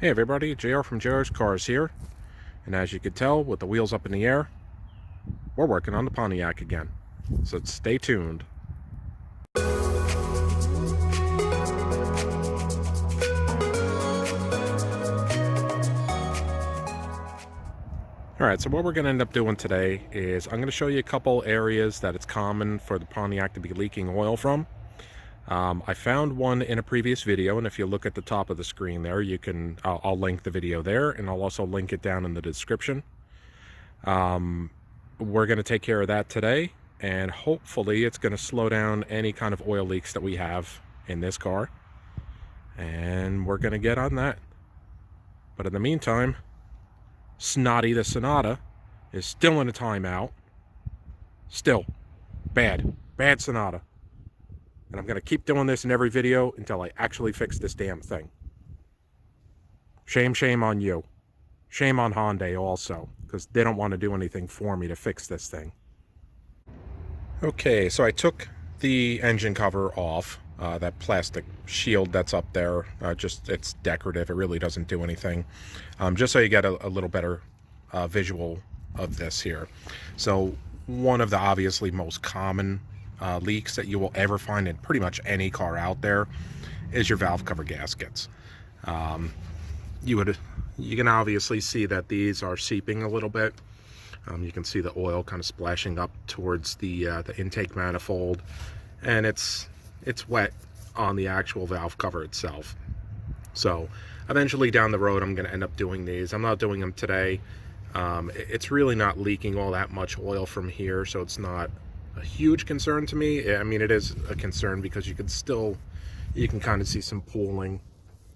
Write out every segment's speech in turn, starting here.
Hey everybody, JR from JR's Cars here, and as you can tell with the wheels up in the air, we're working on the Pontiac again, so stay tuned. Alright, so what we're going to end up doing today is I'm going to show you a couple areas that it's common for the Pontiac to be leaking oil from. I found one in a previous video, and if you look at the top of the screen there, you can, I'll link the video there, and I'll also link it down in the description. We're going to take care of that today, and hopefully it's going to slow down any kind of oil leaks that we have in this car, and we're going to get on that. But in the meantime, Snotty the Sonata is still in a timeout. Still bad Sonata, and I'm going to keep doing this in every video until I actually fix this damn thing. Shame on you. Shame on Hyundai also, because they don't want to do anything for me to fix this thing. Okay, so I took the engine cover off, that plastic shield that's up there. Just it's decorative, it really doesn't do anything. Just so you get a little better visual of this here. So one of the obviously most common leaks that you will ever find in pretty much any car out there is your valve cover gaskets. You can obviously see that these are seeping a little bit. You can see the oil kind of splashing up towards the intake manifold, and it's wet on the actual valve cover itself. So eventually down the road I'm going to end up doing these. I'm not doing them today. It's really not leaking all that much oil from here, so it's not a huge concern to me. I mean, it is a concern because you can kind of see some pooling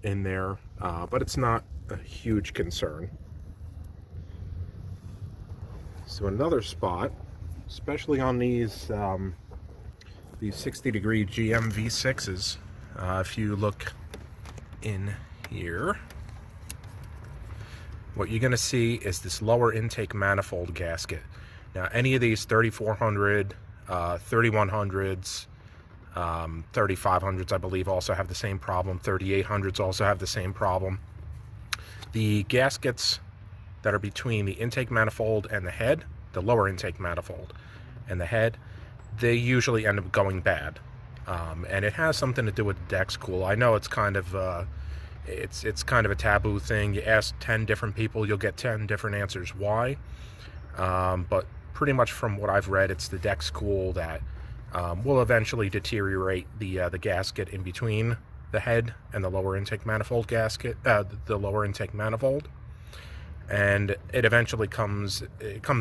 in there, but it's not a huge concern. So another spot, especially on these 60-degree GM V6s, if you look in here, what you're going to see is this lower intake manifold gasket. Now, any of these 3400, 3100s, 3500s, I believe, also have the same problem. 3800s also have the same problem. The gaskets that are between the intake manifold and the head, the lower intake manifold and the head, they usually end up going bad. And it has something to do with the deck school. I know it's kind of it's kind of a taboo thing. You ask 10 different people, you'll get 10 different answers why. But pretty much from what I've read, it's the deck school that will eventually deteriorate the gasket in between the head and the lower intake manifold gasket, the lower intake manifold, and it eventually comes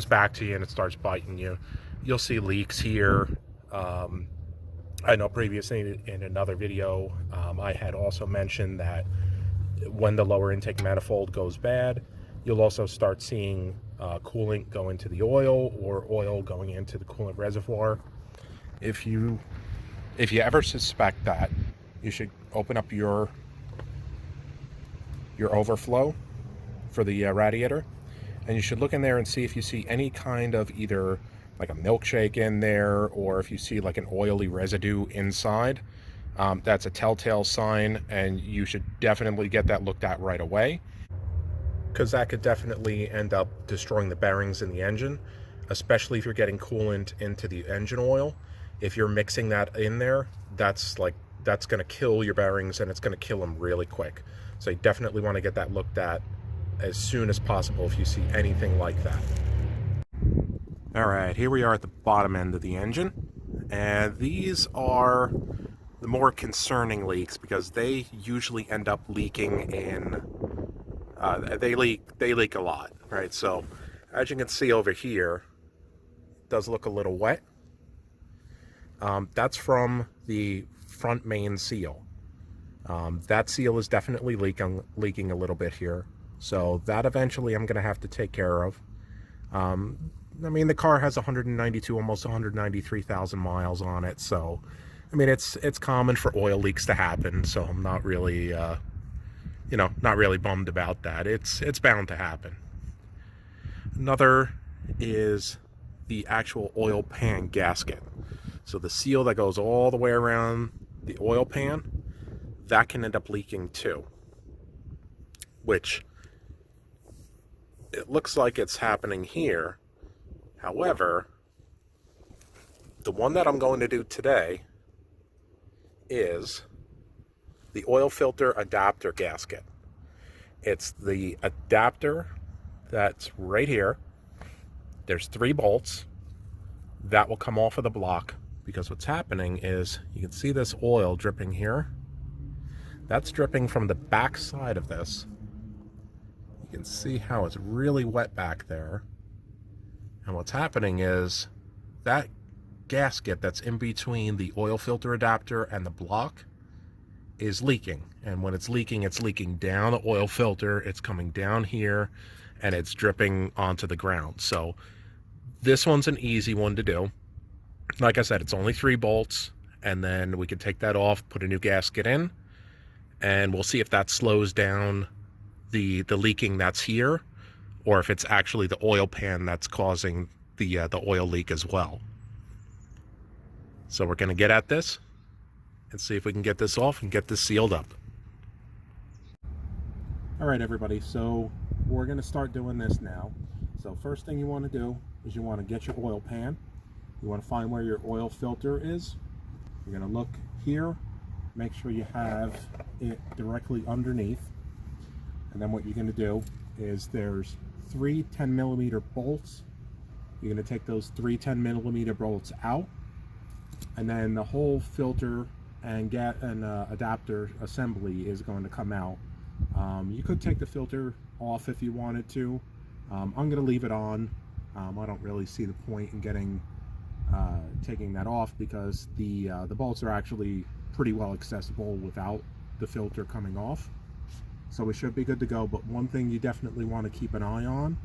back to you and it starts biting you. You'll see leaks here. I know previously in another video I had also mentioned that when the lower intake manifold goes bad, you'll also start seeing coolant go into the oil, or oil going into the coolant reservoir. If you ever suspect that, you should open up your overflow for the radiator, and you should look in there and see if you see any kind of either like a milkshake in there, or if you see like an oily residue inside. That's a telltale sign, and you should definitely get that looked at right away, because that could definitely end up destroying the bearings in the engine, especially if you're getting coolant into the engine oil. If you're mixing that in there, that's going to kill your bearings, and it's going to kill them really quick. So you definitely want to get that looked at as soon as possible if you see anything like that. Alright, here we are at the bottom end of the engine, and these are the more concerning leaks because they usually end up leaking in, they leak a lot, right? So as you can see over here, it does look a little wet. That's from the front main seal. That seal is definitely leaking a little bit here, so that eventually I'm going to have to take care of. I mean, the car has 192, almost 193,000 miles on it, so I mean, it's common for oil leaks to happen, so I'm not really not really bummed about that. It's bound to happen. Another is the actual oil pan gasket. So the seal that goes all the way around the oil pan, that can end up leaking too. which it looks like it's happening here. However, the one that I'm going to do today is the oil filter adapter gasket. It's the adapter that's right here. There's 3 bolts that will come off of the block, because what's happening is you can see this oil dripping here. That's dripping from the back side of this. You can see how it's really wet back there. And what's happening is that gasket that's in between the oil filter adapter and the block is leaking. And when it's leaking down the oil filter, it's coming down here, and it's dripping onto the ground. So this one's an easy one to do. Like I said, it's only 3 bolts, and then we can take that off, put a new gasket in, and we'll see if that slows down the leaking that's here, or if it's actually the oil pan that's causing the oil leak as well. So we're going to get at this and see if we can get this off and get this sealed up. All right, everybody, so we're going to start doing this now. So first thing you want to do is you want to get your oil pan. You want to find where your oil filter is. You're going to look here, make sure you have it directly underneath. And then what you're going to do is there's 3 10mm bolts. You're going to take those 3 10mm bolts out, and then the whole filter and adapter assembly is going to come out. You could take the filter off if you wanted to. I'm going to leave it on. I don't really see the point in taking that off, because the bolts are actually pretty well accessible without the filter coming off. So we should be good to go. But one thing you definitely want to keep an eye on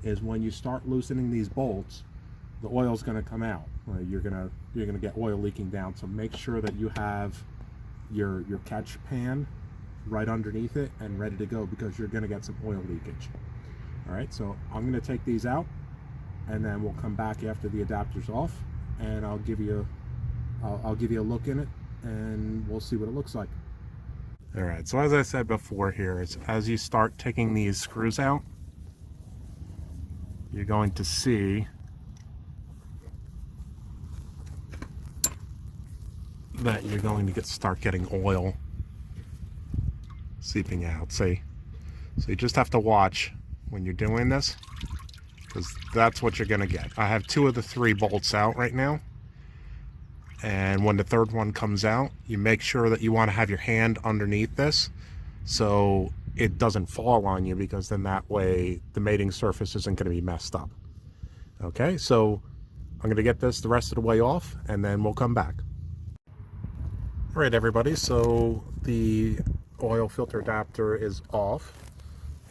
is when you start loosening these bolts, the oil's going to come out. You're gonna get oil leaking down. So make sure that you have your catch pan right underneath it and ready to go, because you're going to get some oil leakage. All right, so I'm going to take these out, and then we'll come back after the adapter's off, and I'll give you a look in it, and we'll see what it looks like. All right, so as I said before here, is as you start taking these screws out, you're going to see that you're going to start getting oil seeping out. See? So you just have to watch when you're doing this, because that's what you're going to get. I have 2 of the 3 bolts out right now, and when the 3rd one comes out, you make sure that you want to have your hand underneath this so it doesn't fall on you, because then that way the mating surface isn't going to be messed up. Okay, so I'm going to get this the rest of the way off, and then we'll come back. All right, everybody, so the oil filter adapter is off,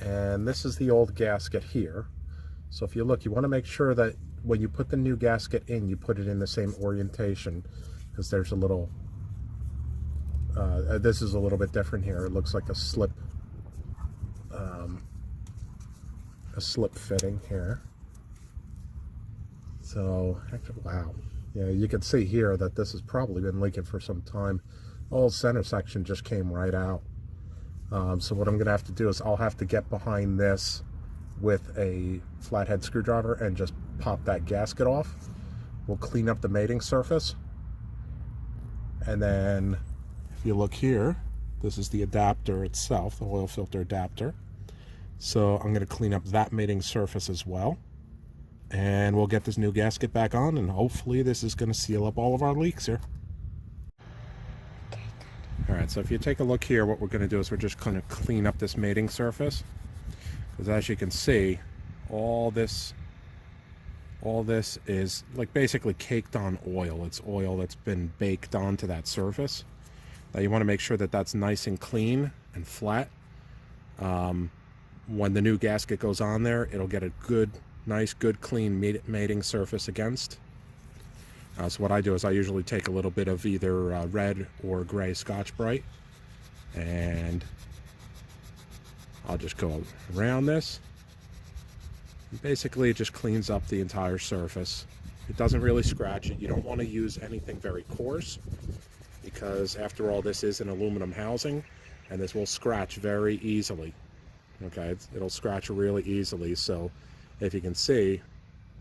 and this is the old gasket here. So if you look, you want to make sure that when you put the new gasket in, you put it in the same orientation, because there's a little this is a little bit different here. It looks like a slip fitting here. So actually, wow, yeah, you can see here that this has probably been leaking for some time. The whole center section just came right out. So what I'm going to have to do is I'll have to get behind this with a flathead screwdriver and just pop that gasket off. We'll clean up the mating surface, and then if you look here, this is the adapter itself, the oil filter adapter. So I'm going to clean up that mating surface as well, and we'll get this new gasket back on, and hopefully this is going to seal up all of our leaks here. Alright, so if you take a look here, what we're going to do is we're just going to clean up this mating surface, because as you can see, all this is like basically caked on oil. It's oil that's been baked onto that surface. Now you want to make sure that that's nice and clean and flat. When the new gasket goes on there, it'll get a nice, good, clean mating surface against. So what I do is I usually take a little bit of either red or gray Scotch-Brite, and I'll just go around this. Basically, it just cleans up the entire surface. It doesn't really scratch it. You don't want to use anything very coarse, because after all, this is an aluminum housing, and this will scratch very easily. Okay, it'll scratch really easily. So if you can see,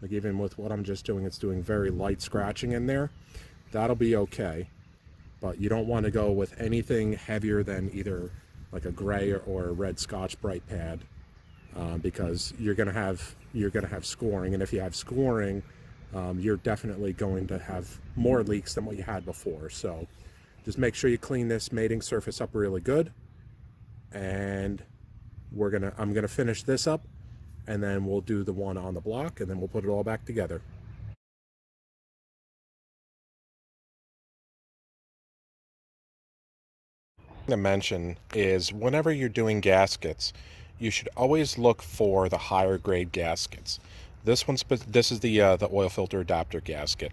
like even with what I'm just doing, it's doing very light scratching in there. That'll be okay. But you don't want to go with anything heavier than either like a gray or a red Scotch Brite pad, because you're gonna have scoring, and if you have scoring, you're definitely going to have more leaks than what you had before. So just make sure you clean this mating surface up really good, and I'm gonna finish this up, and then we'll do the one on the block, and then we'll put it all back together. To mention is whenever you're doing gaskets, you should always look for the higher grade gaskets. This is the oil filter adapter gasket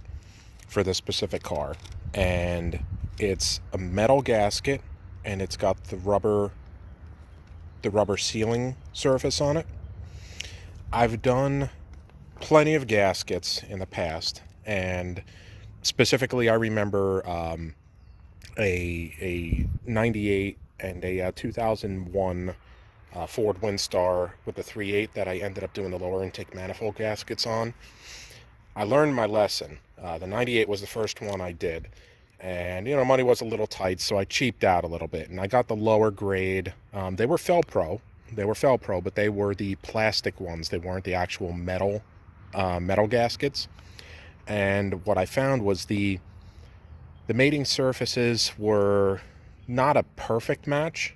for this specific car, and it's a metal gasket, and it's got the rubber sealing surface on it. I've done plenty of gaskets in the past, and specifically I remember a 98 and a 2001 Ford Windstar with the 3.8 that I ended up doing the lower intake manifold gaskets on. I learned my lesson. The 98 was the first one I did, and money was a little tight, so I cheaped out a little bit, and I got the lower grade. They were Fel-Pro, but they were the plastic ones. They weren't the actual metal gaskets. And what I found was the mating surfaces were not a perfect match,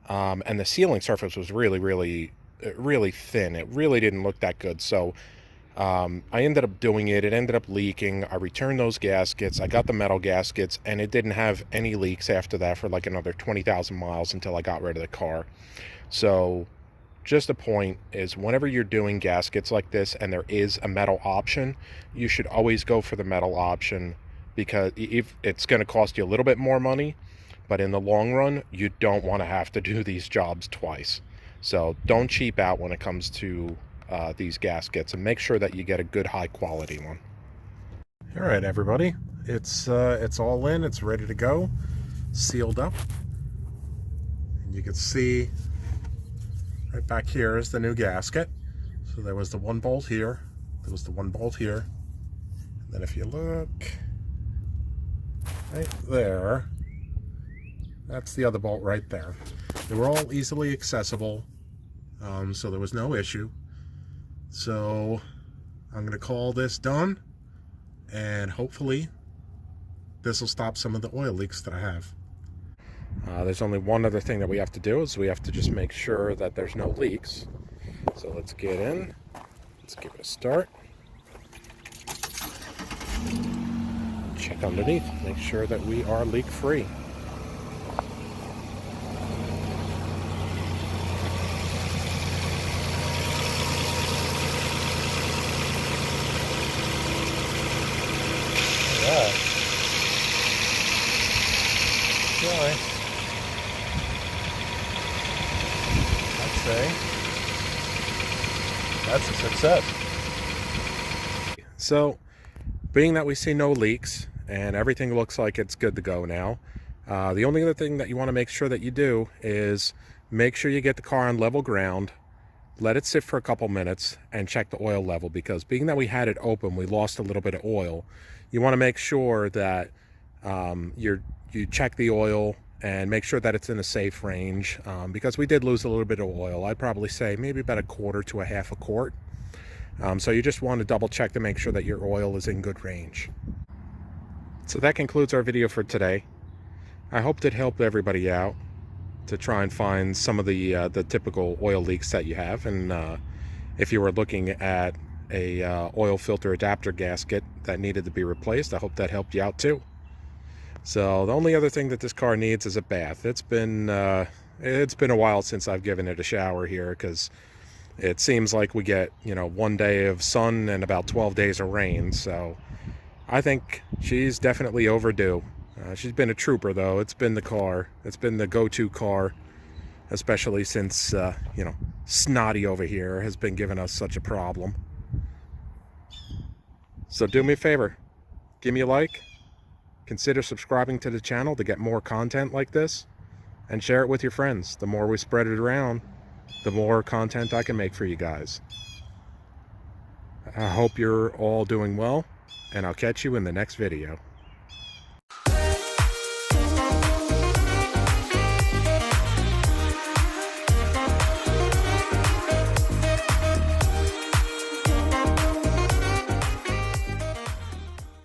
and the sealing surface was really, really, really thin. It really didn't look that good. So I ended up doing it. It ended up leaking. I returned those gaskets. I got the metal gaskets, and it didn't have any leaks after that for like another 20,000 miles until I got rid of the car. So just a point is, whenever you're doing gaskets like this and there is a metal option, you should always go for the metal option, because if it's going to cost you a little bit more money, but in the long run, you don't want to have to do these jobs twice. So don't cheap out when it comes to these gaskets, and make sure that you get a good high quality one. All right, everybody, it's all in, it's ready to go, sealed up, and you can see right back here is the new gasket. So there was the one bolt here, there was the one bolt here, and then if you look right there, that's the other bolt right there. They were all easily accessible, so there was no issue. So I'm going to call this done, and hopefully this will stop some of the oil leaks that I have. There's only one other thing that we have to do, is we have to just make sure that there's no leaks. So let's get in, let's give it a start. Check underneath, make sure that we are leak free. Yeah. Really? I'd say that's a success. So, being that we see no leaks and everything looks like it's good to go now, the only other thing that you want to make sure that you do is make sure you get the car on level ground, let it sit for a couple minutes, and check the oil level, because being that we had it open, we lost a little bit of oil. You want to make sure that you check the oil and make sure that it's in a safe range, because we did lose a little bit of oil. I'd probably say maybe about a quarter to a half a quart. So you just want to double check to make sure that your oil is in good range. So that concludes our video for today. I hope it helped everybody out to try and find some of the typical oil leaks that you have, and if you were looking at a oil filter adapter gasket that needed to be replaced, I hope that helped you out too. So the only other thing that this car needs is a bath. It's been a while since I've given it a shower here, because it seems like we get 1 day of sun and about 12 days of rain. So I think she's definitely overdue. She's been a trooper, though. It's been the car. It's been the go-to car, especially since Snotty over here has been giving us such a problem. So do me a favor, give me a like, consider subscribing to the channel to get more content like this, and share it with your friends. The more we spread it around, the more content I can make for you guys. I hope you're all doing well, and I'll catch you in the next video.